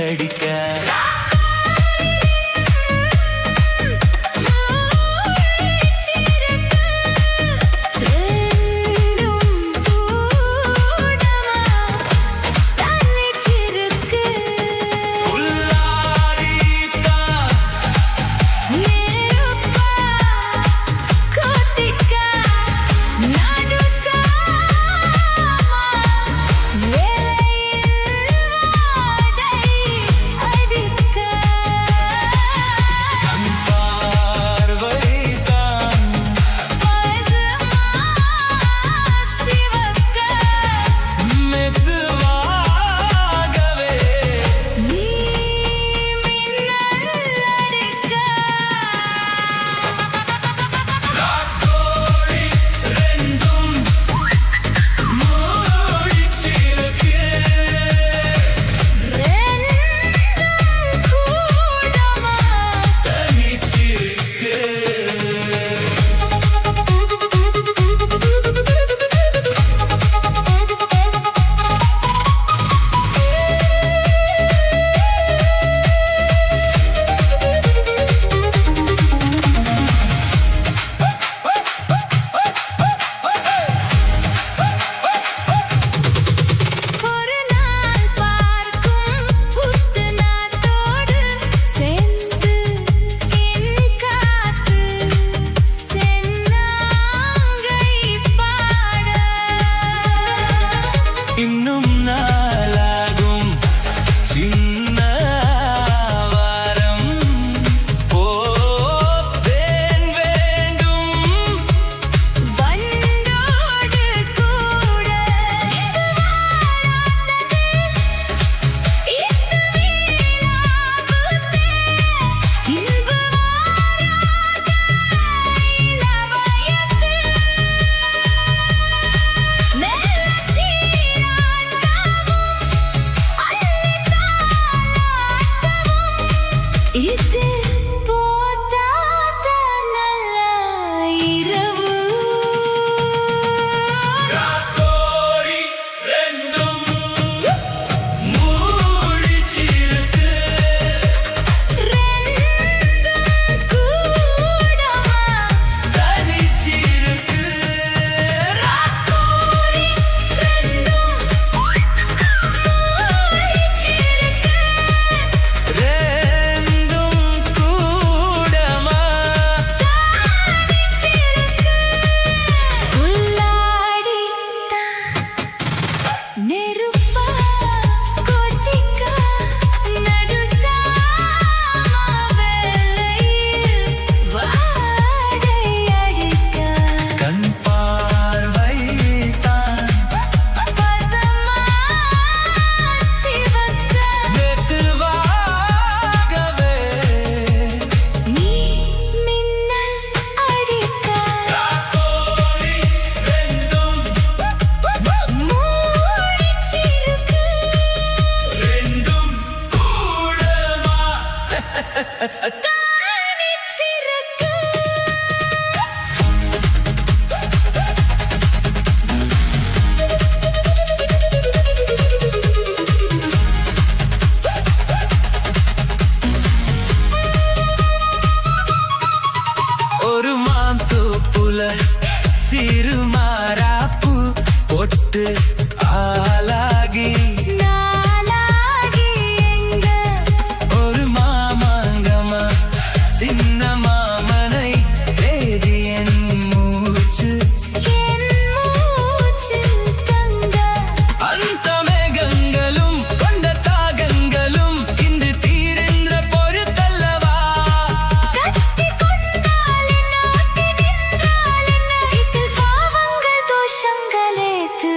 அடிக்க இன்னும் நாளாகும் சின்ன வாரம் போவேன் வேண்டும் வண்டோடு கூட இது போதாத நல்ல இரவு ராத்தோரி ரெண்டும் மூடிச்சிருக்கு ரெண்டும் கூடமா தனிச்சிருக்கு ராத்தோரி ரெண்டும் மூடிச்சிருக்கு ரெண்டும் கூடமா நெருப்பா கொதிக்க நடுசாம வேளையில் வாடை அடிக்க கண் பார்வைதான் பசமா சிவக்க மெதுவாகவே நீ மின்னல் அடிக்க ராத்தோரி ரெண்டும் மூடிச்சிருக்கு ரெண்டும் கூடமா தனிச்சிருக்கு ஒரு மாந்தோப்புல சிறுமாராப்பு பொட்டு ஆளாகி நாளாகி எங்க ஒரு மாமாங்கமா சின்ன மாமனை தேடி என் மூச்சு என் மூச்சு தங்க அந்த மேகங்களும் கொண்ட தாகங்களும் இன்று தீரென்ற பொறுத்தல்லவா கட்டி கொண்டால் என்ன ஒட்டி நின்றால் என்ன இதில் பாவங்கள் தோஷங்களேது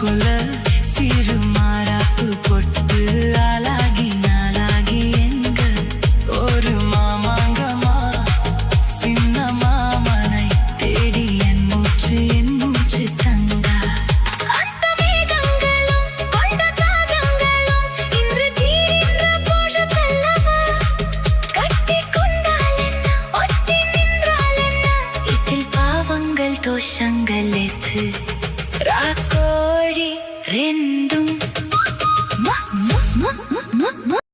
போல சிறு மாறாப்பு பொட்டு ஆளாகி நாளாகி எங்க ஒரு மாமாங்கமா சின்ன மாமனை தேடி என் மூச்சு தங்கா அந்த மேகங்களும் கொண்ட தாகங்களும் இன்று தீரின்ற போஷத்தல்லவா கட்டி கொண்டால் என்ன ஒட்டி நின்றால் என்ன இதில் பாவங்கள் தோஷங்கள் எது ராக்கோழி ரெண்டும்